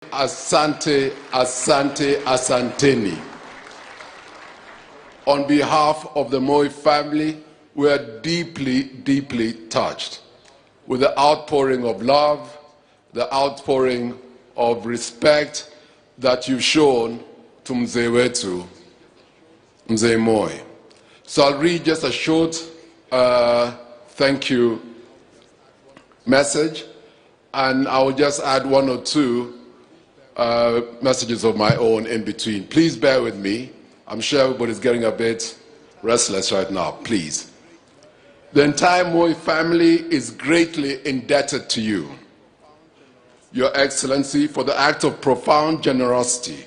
Asante, Asante, Asanteni. On behalf of the Moi family, we are deeply, deeply touched with the outpouring of love, the outpouring of respect that you've shown to Mzee wetu, Mzee Moi. So I'll read just a short thank you message, and I'll just add one or two messages of my own in between. Please bear with me. I'm sure everybody's getting a bit restless right now. Please. The entire Moi family is greatly indebted to you, Your Excellency, for the act of profound generosity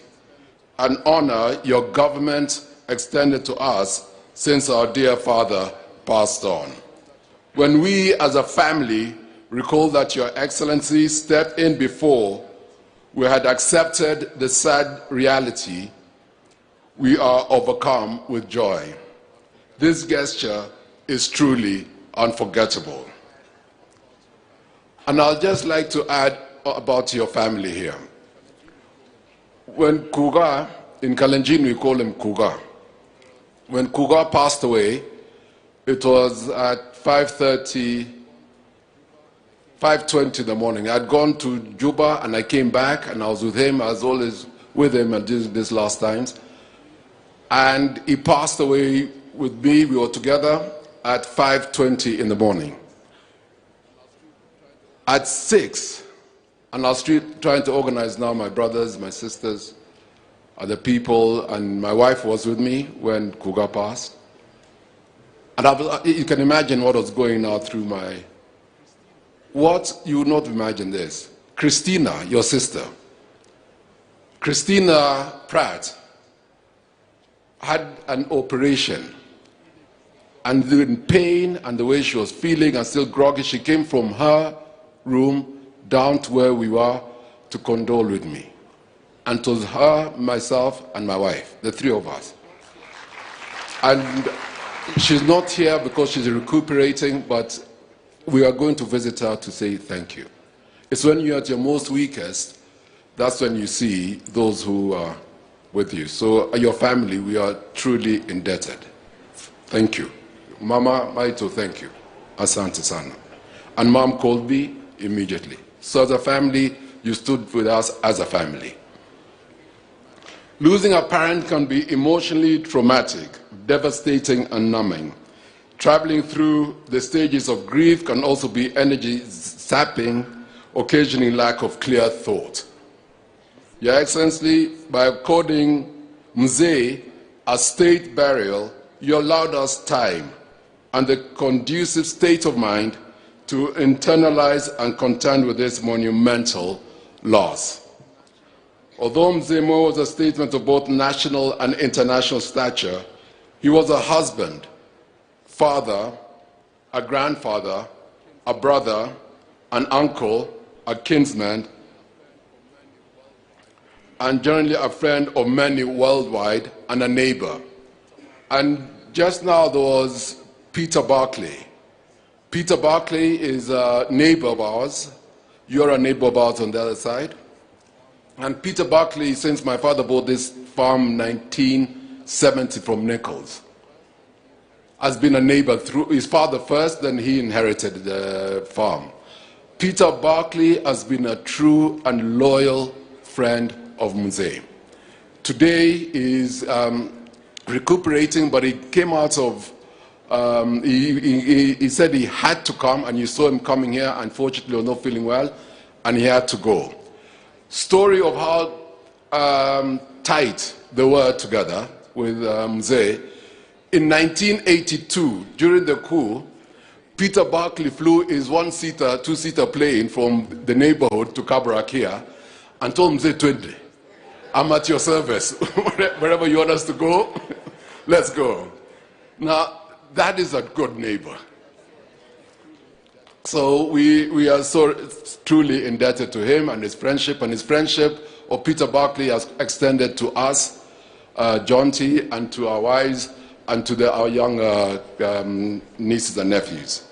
and honor your government extended to us since our dear father passed on. When we as a family recall that Your Excellency stepped in before we had accepted the sad reality, we are overcome with joy. This gesture is truly unforgettable. And I'd just like to add about your family here. When Kuga, in Kalenjin we call him Kuga, when Kuga passed away, it was at 5:20 in the morning. I'd gone to Juba and I came back and I was with him. I was always with him at this last times. And he passed away with me. We were together at 5:20 in the morning. At 6, and I was trying to organize now my brothers, my sisters, other people, and my wife was with me when Kuga passed. And you can imagine what was going on through my... What, you would not imagine this. Christina, your sister, Christina Pratt, had an operation, and in pain and the way she was feeling and still groggy, she came from her room down to where we were to condole with me. And it was her, myself, and my wife, the three of us. And she's not here because she's recuperating, but we are going to visit her to say thank you. It's when you're at your most weakest, that's when you see those who are with you. So your family, we are truly indebted. Thank you. Mama Maito, thank you. Asante sana. And Mom called me immediately. So as a family, you stood with us as a family. Losing a parent can be emotionally traumatic, devastating and numbing. Traveling through the stages of grief can also be energy sapping, occasioning lack of clear thought. Your Excellency, by according Mzee a state burial, you allowed us time and the conducive state of mind to internalize and contend with this monumental loss. Although Mzee Moi was a statement of both national and international stature, he was a husband, father, a grandfather, a brother, an uncle, a kinsman, and generally a friend of many worldwide and a neighbor. And just now there was Peter Barclay. Peter Barclay is a neighbor of ours. You're a neighbor of ours on the other side. And Peter Barclay, since my father bought this farm in 1970 from Nichols, has been a neighbor through his father first, then he inherited the farm. Peter Barclay has been a true and loyal friend of Mzee. Today is recuperating, but he came out of, he said he had to come, and you saw him coming here. Unfortunately, he was not feeling well, and he had to go. Story of how tight they were together with Mzee. In 1982, during the coup, Peter Barclay flew his one-seater, two-seater plane from the neighborhood to Kabarak here and told Mzee, "Twende, I'm at your service. Wherever you want us to go, let's go." Now, that is a good neighbor. So we are so truly indebted to him and his friendship of Peter Barclay has extended to us, John T., and to our wives, and to our young nieces and nephews.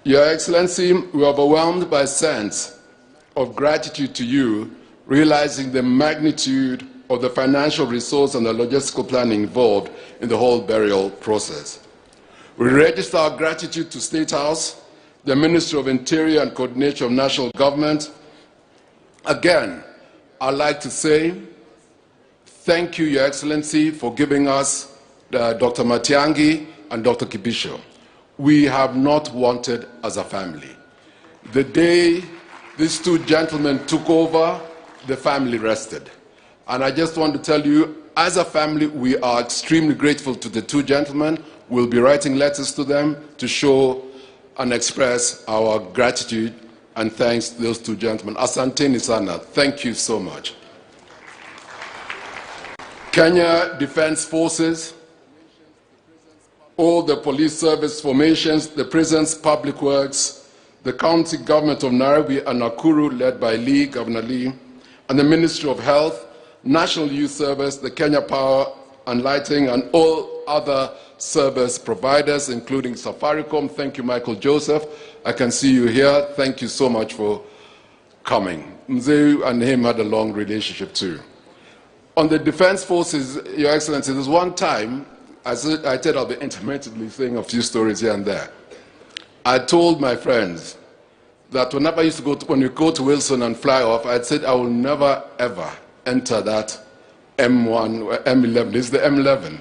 Your Excellency, we are overwhelmed by a sense of gratitude to you realizing the magnitude of the financial resource and the logistical planning involved in the whole burial process. We register our gratitude to State House, the Ministry of Interior and Coordination of National Government. Again, I'd like to say thank you, Your Excellency, for giving us Dr. Matiang'i and Dr. Kibisho. We have not wanted as a family. The day these two gentlemen took over, the family rested. And I just want to tell you, as a family, we are extremely grateful to the two gentlemen. We'll be writing letters to them to show and express our gratitude and thanks to those two gentlemen. Asanteni sana, thank you so much. Kenya Defense Forces, all the police service formations, the prisons, public works, the county government of Nairobi and Nakuru, led by Lee, Governor Lee, and the Ministry of Health, National Youth Service, the Kenya Power and Lighting, and all other service providers, including Safaricom. Thank you, Michael Joseph. I can see you here. Thank you so much for coming. Mzee and him had a long relationship too. On the Defense Forces, Your Excellency, there's one time, I said I'll be intermittently saying a few stories here and there. I told my friends that whenever I used to go when we go to Wilson and fly off, I said I will never ever enter that M1 or M11. It's the M11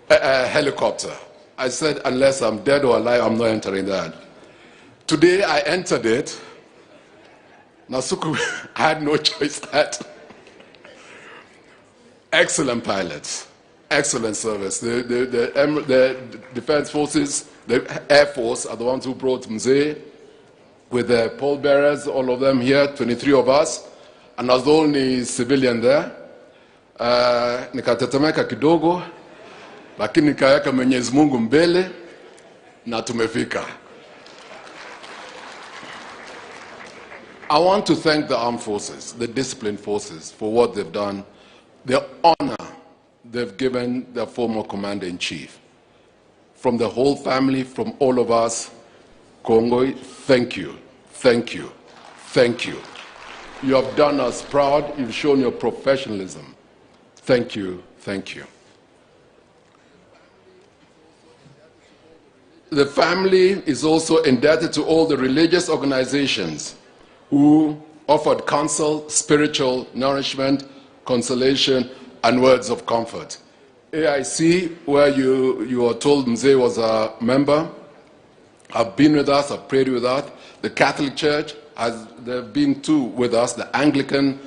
helicopter. I said unless I'm dead or alive, I'm not entering that. Today I entered it. Nasuku, I had no choice that. Excellent pilots, excellent service. The Defense Forces, the Air Force are the ones who brought Mzee with the pallbearers, all of them here, 23 of us, and I was the only civilian there. Nikatetemeka kidogo, lakini nikaweka Mwenyezi Mungu mbele na tumefika. I want to thank the armed forces, the disciplined forces, for what they've done, the honor they've given their former commander-in-chief. From the whole family, from all of us, Kongoi, thank you, thank you, thank you. You have done us proud. You've shown your professionalism. Thank you, thank you. The family is also indebted to all the religious organizations who offered counsel, spiritual nourishment, consolation, and words of comfort. AIC, where you are told Mzee was a member, have been with us, have prayed with us. The Catholic Church, there have been two with us. The Anglican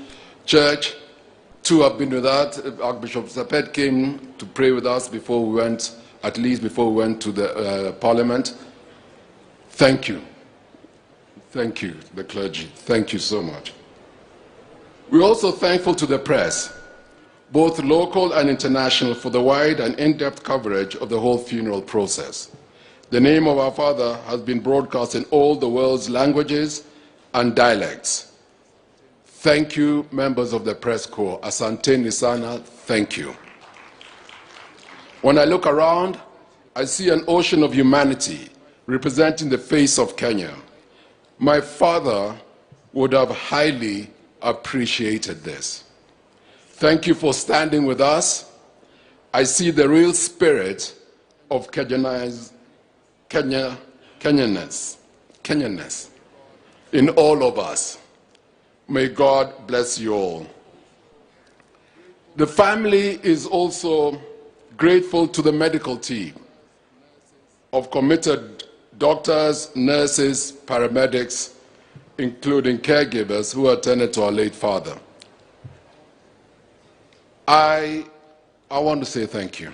Church, two have been with us. Archbishop Zapet came to pray with us before we went, at least before we went to the Parliament. Thank you. Thank you, the clergy. Thank you so much. We're also thankful to the press, both local and international, for the wide and in-depth coverage of the whole funeral process. The name of our father has been broadcast in all the world's languages and dialects. Thank you, members of the press corps. Asanteni sana, thank you. When I look around, I see an ocean of humanity representing the face of Kenya. My father would have highly appreciated this. Thank you for standing with us. I see the real spirit of Kenyanness in all of us. May God bless you all. The family is also grateful to the medical team of committed doctors, nurses, paramedics, including caregivers who attended to our late father. I want to say thank you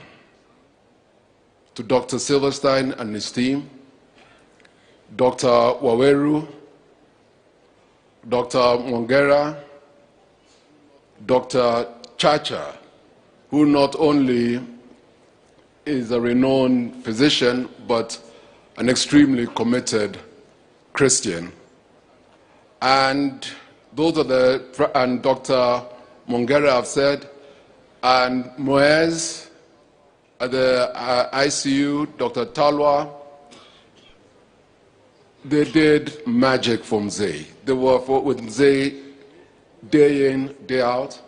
to Dr. Silverstein and his team, Dr. Waweru, Dr. Mongera, Dr. Chacha, who not only is a renowned physician, but an extremely committed Christian. And those are and Dr. Mongera have said, and Moez at the ICU, Dr. Talwa, they did magic for Mzee. They were with Mzee day in, day out.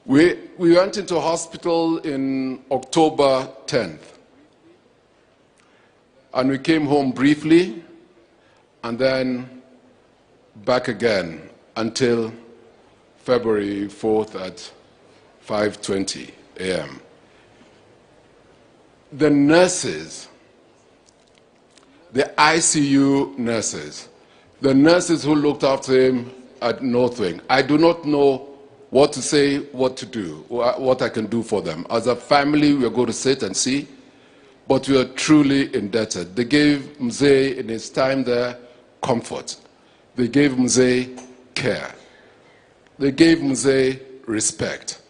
We went into hospital in October 10th. And we came home briefly, and then back again until February 4th at 5:20 a.m. The nurses, the ICU nurses, the nurses who looked after him at North Wing, I do not know what to say, what to do, what I can do for them. As a family, we're going to sit and see, but we are truly indebted. They gave Mzee, in his time there, comfort. They gave Mzee care. They gave Mzee respect.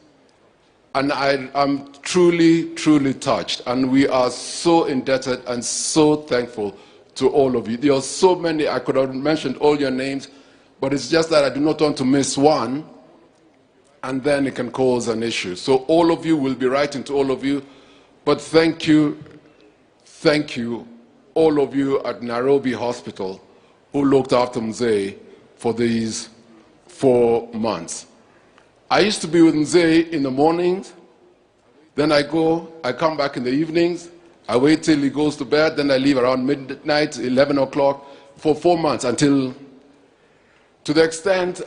And I'm truly, truly touched. And we are so indebted and so thankful to all of you. There are so many, I could have mentioned all your names, but it's just that I do not want to miss one, and then it can cause an issue. So all of you, will be writing to all of you, but thank you, all of you at Nairobi Hospital who looked after Mzee for these 4 months. I used to be with Mzee in the mornings, then I come back in the evenings, I wait till he goes to bed, then I leave around midnight, 11 o'clock, for 4 months, until, to the extent,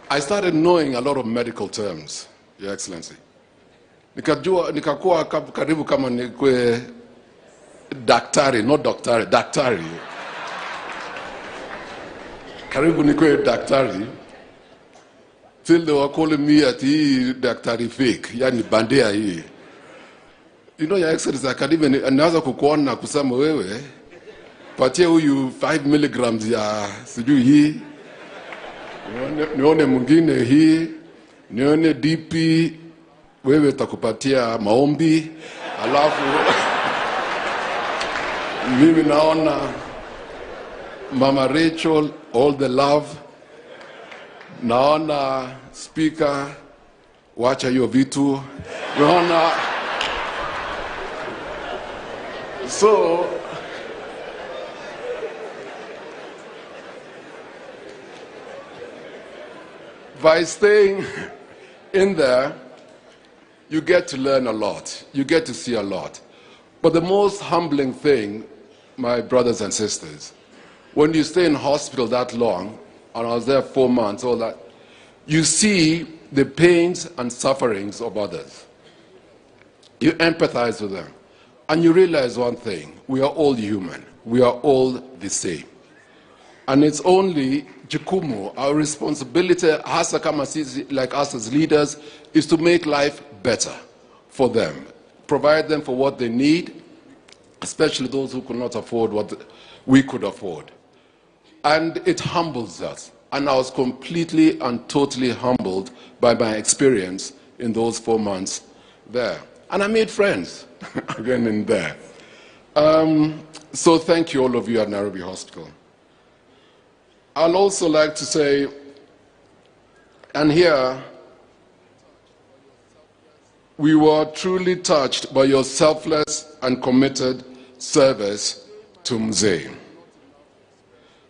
I started knowing a lot of medical terms, Your Excellency. Nikakuwa karibu kama nikwe daktari, not daktari, daktari. Karibu nikwe daktari. Till they were calling me at hii daktari fake, yani bandia hii. You know, Your Excellency, I can even, anaanza kukuona na kusema wewe, patia huyu 5 milligrams ya sijui hii, nione mwingine hii, nione DP, wewe takupatia Maombi, alafu mimi naona Mama Rachel, all the love, naona speaker, wacha hiyo vitu, naona. So by staying in there, you get to learn a lot. You get to see a lot. But the most humbling thing, my brothers and sisters, when you stay in hospital that long, and I was there 4 months, all that, you see the pains and sufferings of others. You empathize with them. And you realize one thing, we are all human. We are all the same. And it's only jukumu, our responsibility, hasa kama sisi, like us as leaders, is to make life better for them. Provide them for what they need, especially those who could not afford what we could afford. And it humbles us. And I was completely and totally humbled by my experience in those 4 months there. And I made friends again in there. So thank you, all of you at Nairobi Hospital. I'd also like to say, and here, we were truly touched by your selfless and committed service to Mzee.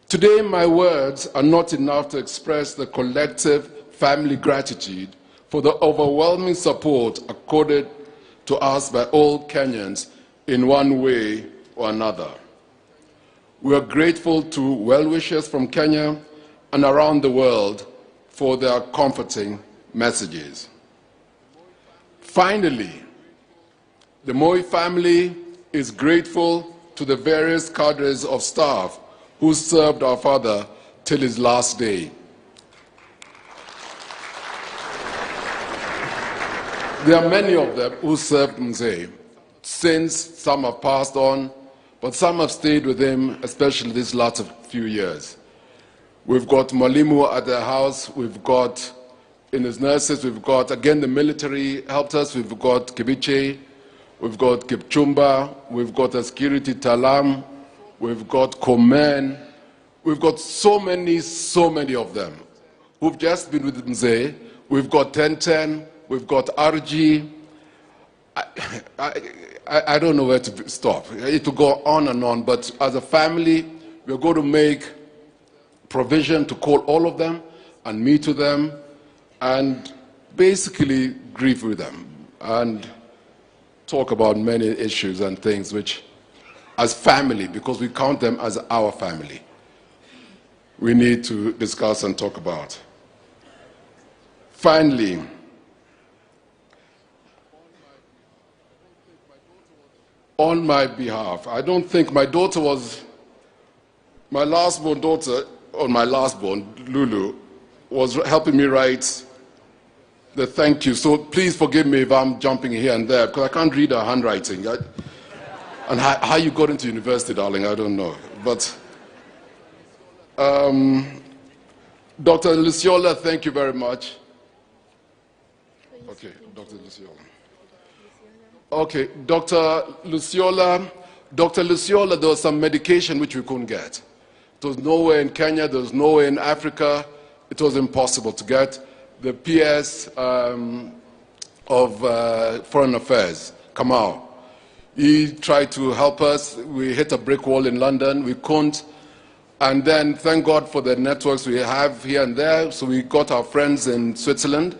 Today, my words are not enough to express the collective family gratitude for the overwhelming support accorded to us by all Kenyans in one way or another. We are grateful to well-wishers from Kenya and around the world for their comforting messages. Finally, the Moi family is grateful to the various cadres of staff who served our father till his last day. There are many of them who served Mzee, since some have passed on, but some have stayed with him, especially these last few years. We've got Mwalimu at the house, we've got in his nurses, we've got, again, the military helped us, we've got Kibiche, we've got Kipchumba, we've got a security Talam, we've got Komen, we've got so many of them who've just been with Mzee. We've got 1010, we've got RG. I don't know where to stop. It will go on and on, but as a family, we're going to make provision to call all of them and meet with them and basically grieve with them and talk about many issues and things which, as family, because we count them as our family, we need to discuss and talk about. Finally, on my behalf, I don't think my daughter was, my last-born daughter, or my last-born, Lulu, was helping me write the thank you. So please forgive me if I'm jumping here and there, because I can't read her handwriting. And how you got into university, darling, I don't know. But Dr. Luciola, thank you very much. Okay, Dr. Luciola. Okay, Dr. Luciola, there was some medication which we couldn't get. It was nowhere in Kenya, there was nowhere in Africa. It was impossible to get. The PS of Foreign Affairs, Kamau, he tried to help us. We hit a brick wall in London, we couldn't. And then, thank God for the networks we have here and there, so we got our friends in Switzerland,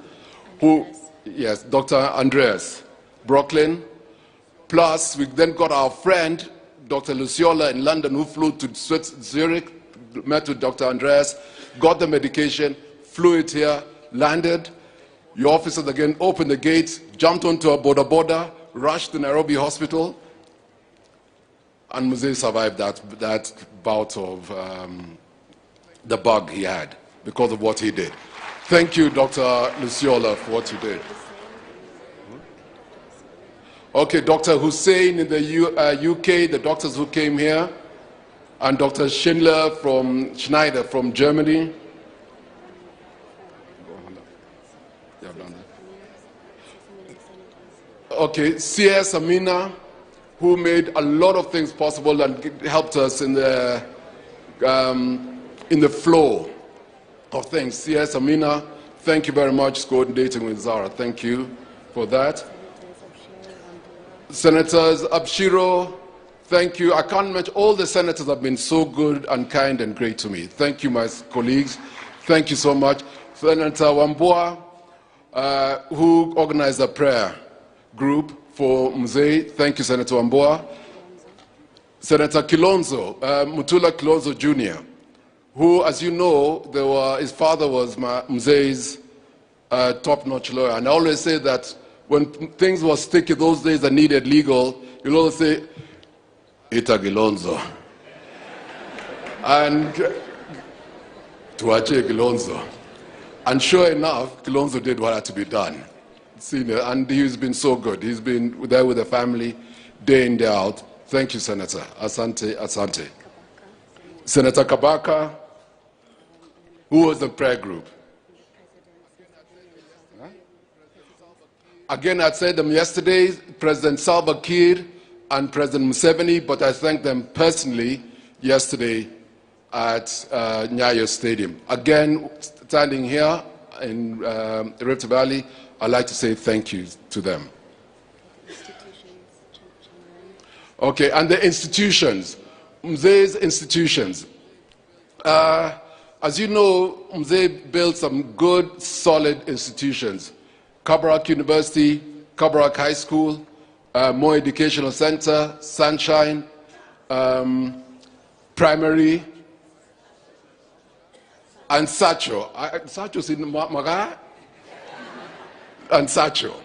who, yes, Dr. Andreas Brooklyn, plus we then got our friend, Dr. Luciola in London, who flew to Zurich, met with Dr. Andreas, got the medication, flew it here, landed. Your officers again opened the gates, jumped onto a border, rushed to Nairobi hospital, and Mzee survived that bout of the bug he had because of what he did. Thank you, Dr. Luciola, for what you did. Okay, Dr. Hussein in the UK, the doctors who came here, and Dr. Schneider from Germany. Okay, CS Amina, who made a lot of things possible and helped us in the flow of things. CS Amina, thank you very much, coordinating with Zara. Thank you for that. Senators Abshiro, thank you. I can't mention, all the senators have been so good and kind and great to me. Thank you, my colleagues. Thank you so much. Senator Wambua, who organized a prayer group for Mzee. Thank you, Senator Wambua. Senator Kilonzo, Mutula Kilonzo Jr., who, as you know, his father was Mzee's top-notch lawyer. And I always say that when things were sticky those days that needed legal, you'll always say, Ita Kilonzo. And Tuache Kilonzo. And sure enough, Kilonzo did what had to be done. And he's been so good. He's been there with the family day in, day out. Thank you, Senator. Asante, asante. Senator Kabaka, who was the prayer group? Again, I said them yesterday, President Salva Kiir and President Museveni, but I thanked them personally yesterday at Nyayo Stadium. Again, standing here in Rift Valley, I'd like to say thank you to them. Okay, and the institutions, Mzee's institutions. As you know, Mzee built some good, solid institutions. Kabarak University, Kabarak High School, Moi Educational Center, Sunshine, Primary, and Sacho. Sacho's in Maga? And Sacho.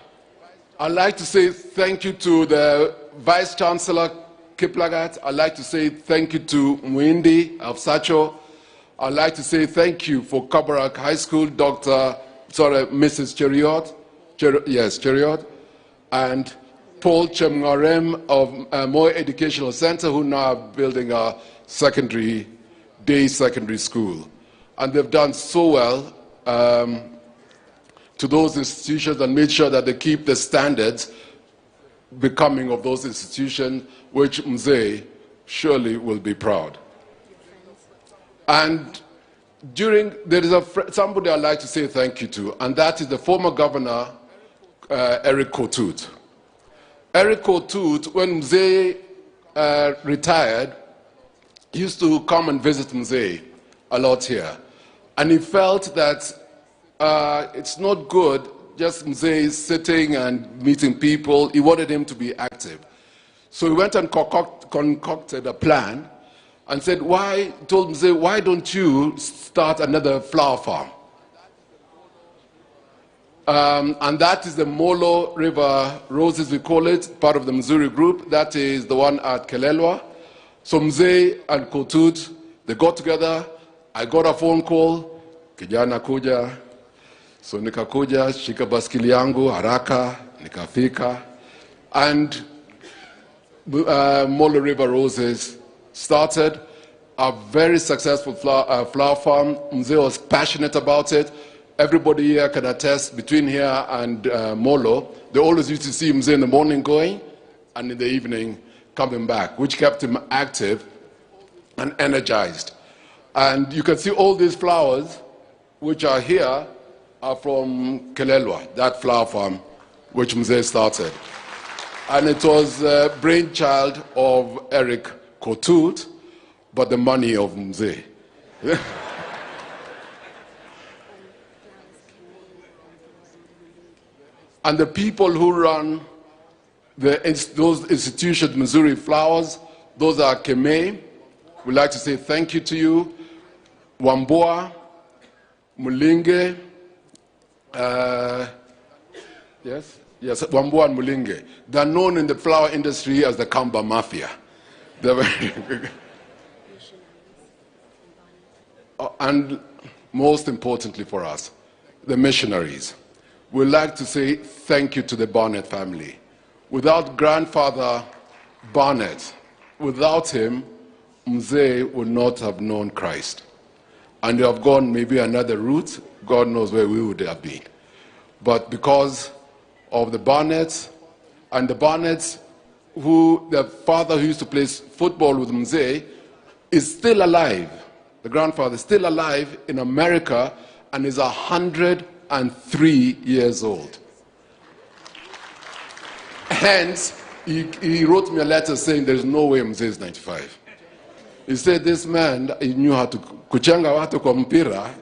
I'd like to say thank you to the Vice Chancellor Kiplagat. I'd like to say thank you to Muindi of Sacho. I'd like to say thank you for Kabarak High School, Mrs. Cheriot. Cheriot, and Paul Chemngarem of Moi Educational Center, who now are building a day secondary school. And they've done so well to those institutions and made sure that they keep the standards becoming of those institutions, which Mzee surely will be proud. And there is somebody I'd like to say thank you to, and that is the former governor, Eric Kotut. Eric Kotut, when Mzee retired, used to come and visit Mzee a lot here. And he felt that it's not good just Mzee sitting and meeting people. He wanted him to be active. So he went and concocted a plan and said, told Mzee, why don't you start another flower farm? And that is the Molo River Roses, we call it, part of the Missouri group. That is the one at Kelelwa. So Mzee and Kotut, they got together. I got a phone call, kijana kuja. So nikakuja, shika baskili yangu, haraka, nikafika. And Molo River Roses started a very successful flower farm. Mzee was passionate about it. Everybody here can attest, between here and Molo, they always used to see Mzee in the morning going and in the evening coming back, which kept him active and energized. And you can see all these flowers, which are here, are from Kelelwa, that flower farm which Mzee started. And it was a brainchild of Eric Kotut, but the money of Mzee. And the people who run those institutions, Missouri Flowers, those are Keme. We'd like to say thank you to you. Wamboa, Mulinge, yes, Wamboa and Mulinge. They're known in the flower industry as the Kamba Mafia. And most importantly for us, the missionaries. We'd like to say thank you to the Barnett family. Without grandfather Barnett, without him, Mzee would not have known Christ. And they have gone maybe another route, God knows where we would have been. But because of the Barnetts, and the Barnetts, the father who used to play football with Mzee, is still alive. The grandfather is still alive in America and is 103 years old. Hence, he wrote me a letter saying there's no way Mzee is 95. He said this man, he knew how to kuchanga watu kwa mpira.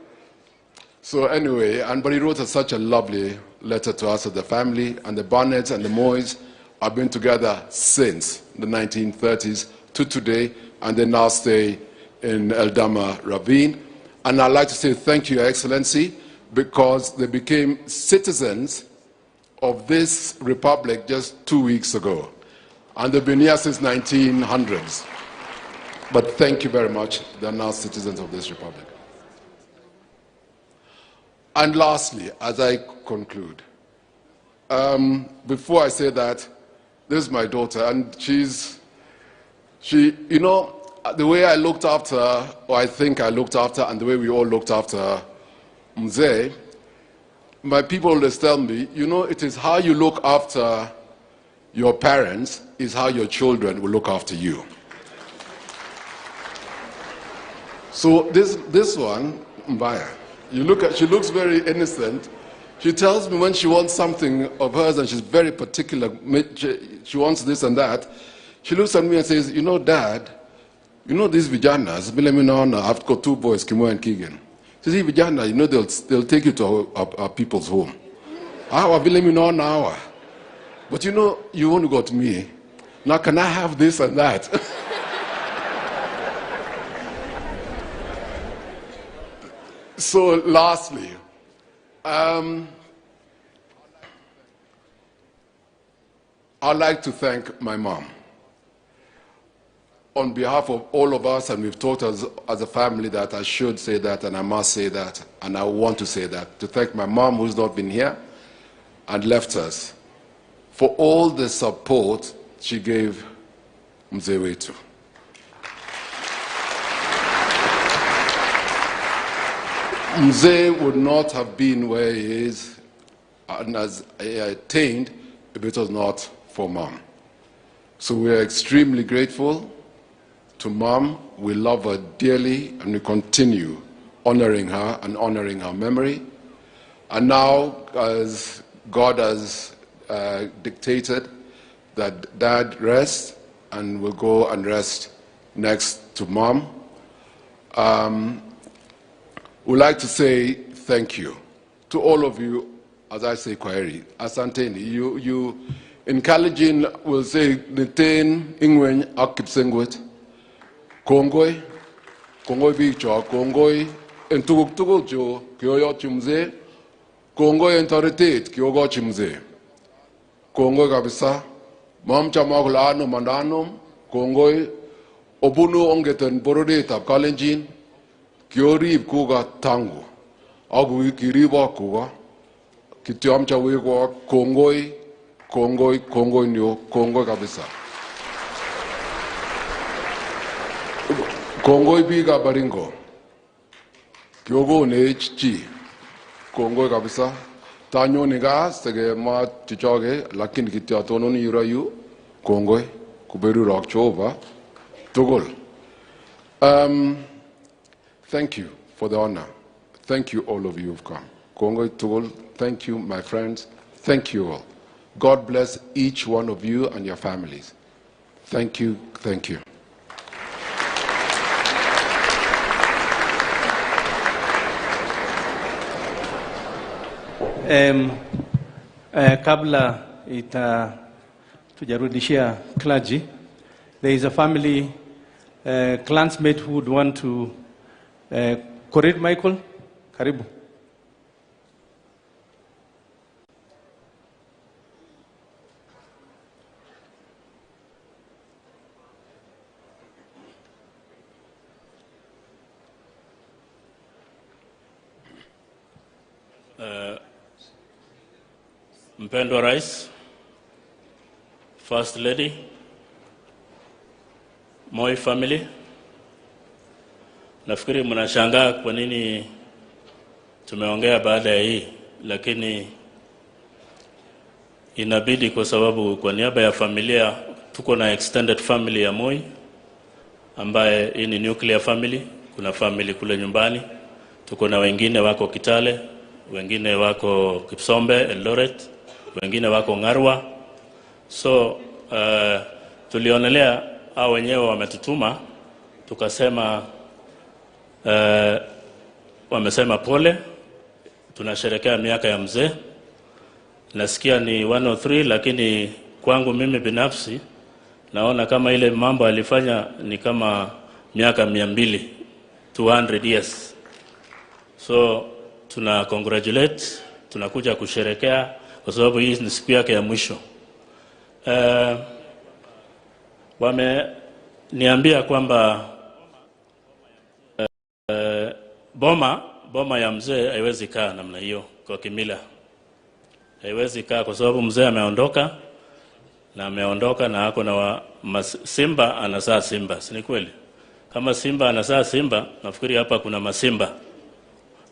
So anyway, but he wrote such a lovely letter to us as the family, and the Barnetts and the Moys have been together since the 1930s to today, and they now stay in Eldama Ravine. And I'd like to say thank you, Your Excellency, because they became citizens of this republic just 2 weeks ago. And they've been here since 1900s. But thank you very much. They're now citizens of this republic. And lastly, as I conclude, before I say that, this is my daughter, and you know, the way I looked after her, or I think I looked after her, and the way we all looked after Mzee, my people always tell me, you know, it is how you look after your parents is how your children will look after you. So this one, Mbaya, she looks very innocent. She tells me when she wants something of hers and she's very particular, she wants this and that, she looks at me and says, you know, Dad, you know these vijanas, I've got 2 boys, Kimo and Keegan. She says, vijana, you know, they'll take you to our people's home. But you know, you only got me. Now can I have this and that? So lastly, I'd like to thank my mom. On behalf of all of us, and we've talked as a family that I should say that, and I must say that, and I want to say that, to thank my mom who's not been here and left us, for all the support she gave Mzee wetu. Mzee would not have been where he is and as he attained if it was not for Mom. So we are extremely grateful to Mom. We love her dearly, and we continue honoring her and honoring her memory. And now, as God has dictated that Dad rest, and we'll go and rest next to Mom. would like to say thank you to all of you. As I say, Kwaheri, asanteni. You in Kalenjin will say Nitain Ingwen Akipsengwet. Kongoi, Kongoi Bicho, Kongoi, and Tuguk Jo, Kyoyo Chimze, Kongoi and Toritate, Kyogo Chimze. Kongoi Kabisa, Mam Chamagulano Mandanum, Kongoi, Obunu Ongetan Borodate of Kalenjin, Kyori Kuga Tango, Agui Kiriba Kuga. Kitiamcha wigwa Kongoi, Kongoi, Kongoi nyo, Kongoi kabisa. Kongoi biga baringo. Kyogo nechi, Kongoi kabisa. Tanyo niga sege ma tichoge, lakini kitiatono ni yurayu, Kongoi, kuberu rakchova, Tugol. Thank you for the honor. Thank you all of you who've come. Kongoi Tugol. Thank you, my friends. Thank you all. God bless each one of you and your families. Thank you. Thank you. Kabla tujarudishia clergy, there is a family clansmate who would want to correct Michael. Karibu. Mpendwa Rais, First Lady, Moi family, nafikiri mnashangaa kwa nini tumeongea baada ya hii, lakini inabidi kwa sababu kwa niaba ya familia tuko na extended family ya Moi ambaye hii ni nuclear family. Kuna family kule nyumbani, tuko na wengine wako Kitale, wengine wako Kipsombe, Eldoret, wengine wako Ngarwa. So tulionelea hao wenyewe wametutuma, tukasema wamesema pole, tunasherehekea miaka ya mzee. Nasikia ni 103, lakini kwangu mimi binafsi naona kama ile mambo alifanya ni kama miaka 200, 200 years. So tuna congratulate, tunakuja kusherehekea kwa sababu hii ni siku yake ya mwisho. Wameniambia kwamba boma ya mzee haiwezi kaa namna hiyo kwa kimila. Haiwezi kaa kwa sababu mzee ameondoka na ako na simba anazaa simba, si ni kweli? Kama simba anazaa simba, nafikiri hapa kuna masimba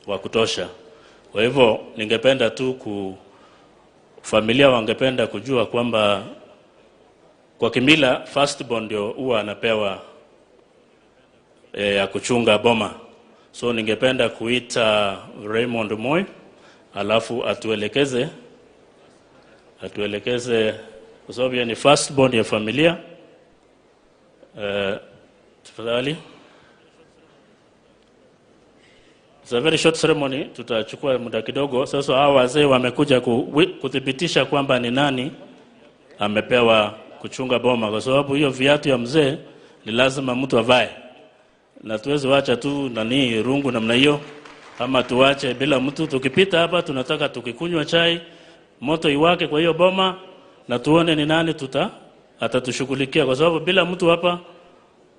wa kutosha. Kwa hivyo ningependa tu familia wangependa kujua kwamba kwa kimila firstborn ndio huwa anapewa ya kuchunga boma. So ningependa kuita Raymond Moi alafu atuelekeze kwa sababu ni firstborn ya familia. Tafadhali. It's a very short ceremony, tutachukua muda kidogo. Sasa hao wazee wamekuja kudhibitisha kwamba ni nani amepewa kuchunga boma, kwa sababu hiyo viatu ya mzee ni lazima mtu avae. Na tuwezi wacha tu rungu namna hiyo, ama tuache bila mtu. Tukipita hapa tunataka tukikunywa chai moto iwake kwa hiyo boma na tuone ni nani atatushughulikia, kwa sababu bila mtu hapa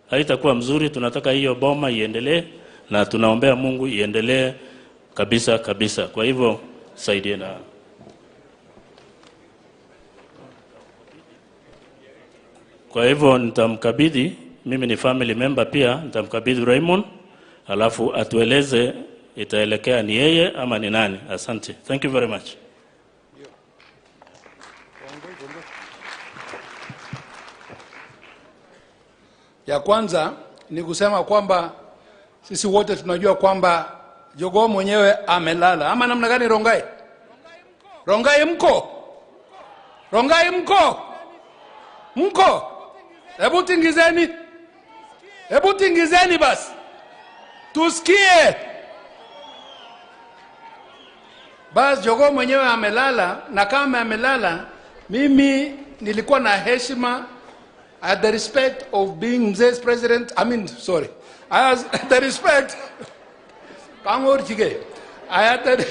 haitakuwa mzuri. Tunataka hiyo boma iendelee na tunaombea Mungu iendelee kabisa kabisa. Kwa hivyo saidieni. Kwa hivyo nitamkabidhi, mimi ni family member pia, nitamkabidhi Raymond alafu atueleze itaelekea ni yeye ama ni nani. Asante. Thank you very much. Ya kwanza ni kusema kwamba sisi wote tunajua kwamba jogoo mwenyewe amelala. Ama namna gani Rongai? Rongai mko? Rongai mko? Mko? Hebu tingizeni basi. Tusikie. Basi jogoo mwenyewe amelala, na kama amelala, mimi nilikuwa na heshima at the respect of being mzee's president. I was the respect. I had the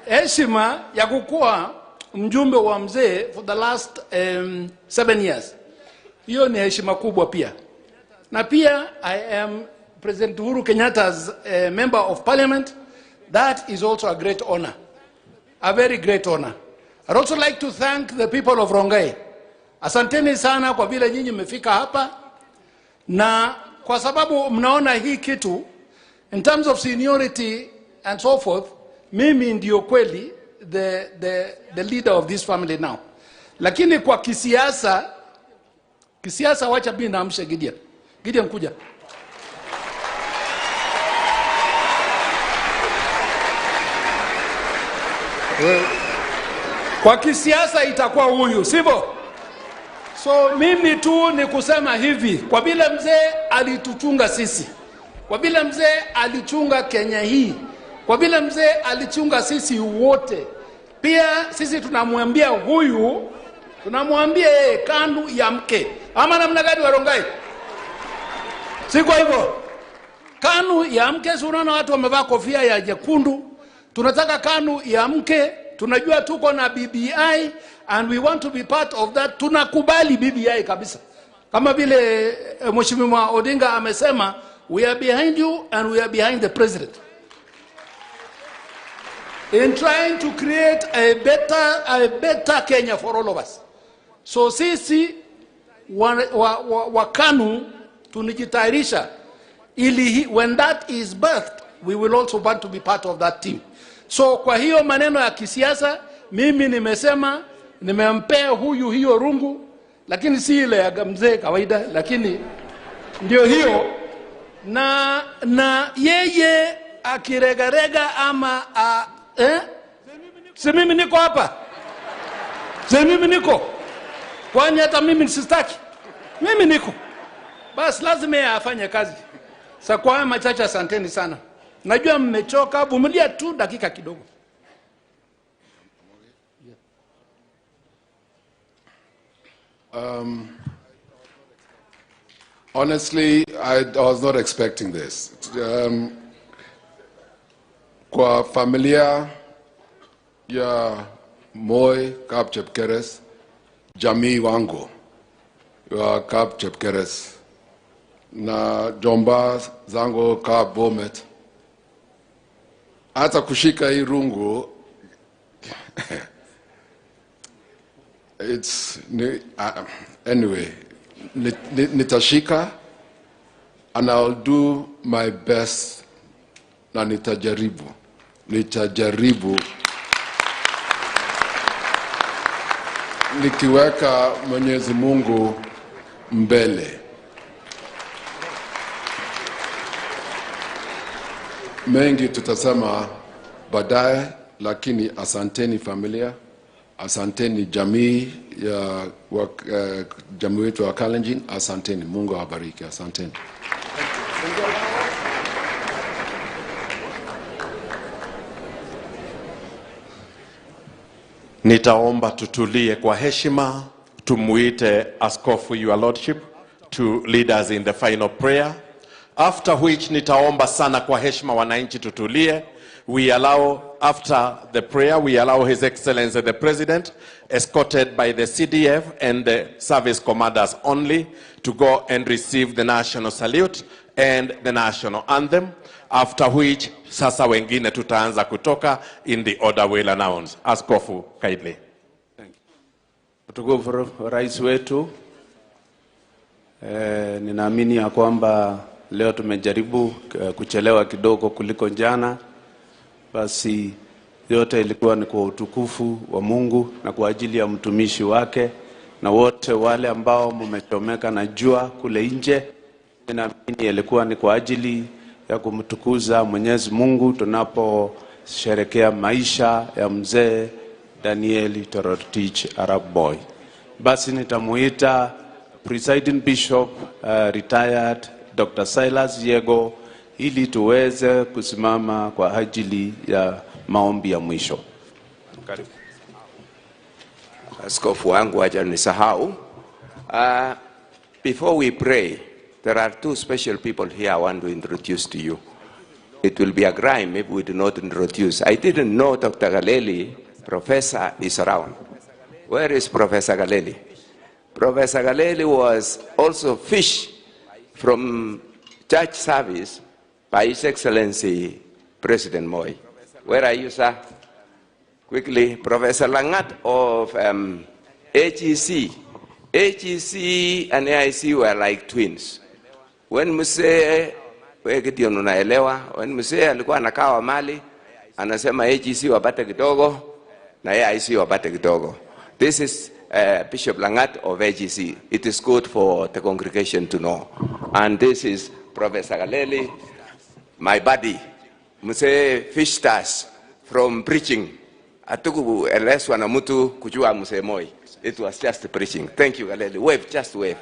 heshima ya kukuwa mjumbe wa mzee for the last 7 years. Hiyo ni heshima kubwa pia. Na pia I am President Uhuru Kenyatta's member of parliament. That is also a great honor. A very great honor. I'd also like to thank the people of Rongai. Asanteni sana kwa vile nyinyi mmefika hapa, na kwa sababu mnaona hii kitu in terms of seniority and so forth, mimi ndio kweli the leader of this family now. Lakini kwa kisiasa wacha mimi naamsha Gideon. Gideon kuja. Kwa kisiasa itakuwa huyu, sivyo? So mimi tu ni kusema hivi, kwa vile mzee alituchunga sisi, kwa vile mzee alichunga Kenya hii, kwa vile mzee alichunga sisi wote, pia sisi tunamwambia huyu, tunamwambia yeye KANU ya mke. Ama namna gani wa Rongai? Si kwa hivyo? KANU ya mke, unaona watu wamevaa kofia ya jekundu. Tunataka KANU ya mke. Tunajua tuko na BBI and we want to be part of that. Tunakubali BBI kabisa. Kama vile Mheshimiwa Odinga amesema, we are behind you and we are behind the president in trying to create a better Kenya for all of us. So sisi wa KANU tunijitayarisha ili when that is birthed, we will also want to be part of that team. So kwa hiyo maneno ya kisiasa, mimi nimesema nimempea huyu hiyo rungu, lakini si ile ya mzee kawaida, lakini ndio hiyo. Na yeye akiregarega ama si mimi niko hapa, si mimi niko, kwani hata mimi sistaki, mimi niko, basi lazima yeye afanye kazi. Sasa kwa machache, asanteni sana. Najua mmechoka, vumilia tu dakika kidogo. Honestly, I was not expecting this. Kwa familia ya Moi Kap Chepkeres, jamii wangu ya Kap Chepkeres, na jomba zangu Kap Bomet, hata kushika hii rungu anyway, nitashika and I'll do my best, na nitajaribu nikiweka Mwenyezi Mungu mbele. Mengi tutasema baadaye, lakini asanteni familia, asanteni jamii ya jamii wetu wa Kalenjin, asanteni. Mungu awabariki, asanteni. Nitaomba tutulie kwa heshima, tumuite Askofu Your Lordship to lead us in the final prayer. After which nitaomba sana kwa heshima wananchi tutulie. We allow, after the prayer, we allow His Excellency the President, escorted by the CDF and the service commanders only, to go and receive the national salute and the national anthem. After which, sasa wengine tutaanza kutoka in the order we'll announce. Askofu, kindly. Thank you. Mtukufu Rais wetu, ninaamini ya kwamba leo tumejaribu kuchelewa kidogo kuliko jana. Basi yote ilikuwa ni kwa utukufu wa Mungu na kwa ajili ya mtumishi wake na wote wale ambao mmechomeka na jua kule nje. Ninaamini ilikuwa ni kwa ajili ya kumtukuza Mwenyezi Mungu tunaposherehekea maisha ya mzee Daniel Toroitich Arap Boy. Basi nitamuita Presiding Bishop retired Dr. Silas Yego ili tuweze kusimama kwa ajili ya maombi ya mwisho. Karibu. Askofu wangu acha nisahau. Before we pray, there are two special people here I want to introduce to you. It will be a crime if we do not introduce. I didn't know Dr. Galeli, Professor, is around. Where is Professor Galeli? Professor Galeli was also fished from church service by His Excellency President Moi. Where are you, sir? Quickly, Professor Langat of HEC. HEC and AIC were like twins. When Muse, Gideon unaelewa, when Muse alikuwa anakawa mali, anasema HEC wapate kidogo, na AIC wapate kidogo. This is Bishop Langat of HEC. It is good for the congregation to know. And this is Professor Galeli, my buddy. Muse fished us from preaching. Atuku eleswa na mtu kujua Muse Moi. It was just preaching. Thank you, Galeli. Wave, just wave.